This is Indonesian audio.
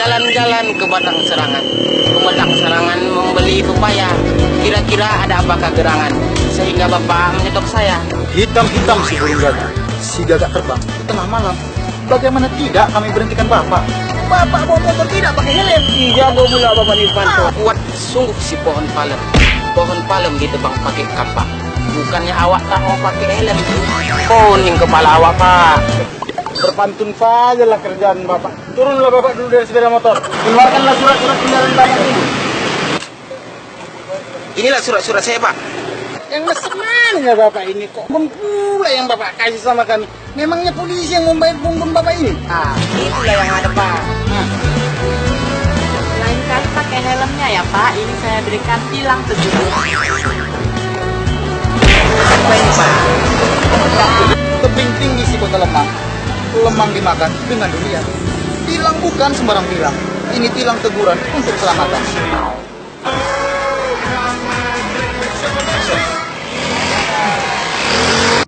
Jalan-jalan ke Batang Serangan. Ke Batang Serangan membeli pepaya. Kira-kira ada apakah gerangan sehingga Bapak menyetok saya? Hitam-hitam si burung gagak, si gagak terbang di tengah malam. Bagaimana tidak kami berhentikan Bapak? Bapak bawa motor tidak pakai helm. Iya, bola Bapak Nirvanto. Kuat sungguh si pohon palem. Pohon palem ditebang pakai kapak. Bukannya awak tak mau pakai helm. Poning kepala awak, Pak. Berpantun sajalah kerjaan Bapak. Turunlah Bapak dulu dari sepeda motor. Keluarkanlah surat-surat kendaraan Bapak ini. Inilah surat-surat saya, Pak. Yang mesemanya Bapak ini kok pula yang Bapak kasih sama kami. Memangnya polisi yang membayar punggung Bapak ini? Ah, itulah yang ada, Pak. Lain kali pakai helmnya ya Pak. Ini saya berikan tilang teguh. Apa ini, Pak? Tebing tinggi si kota Lemang. Lemang dimakan dengan durian. Tilang bukan sembarang tilang. Ini tilang teguran untuk keselamatan.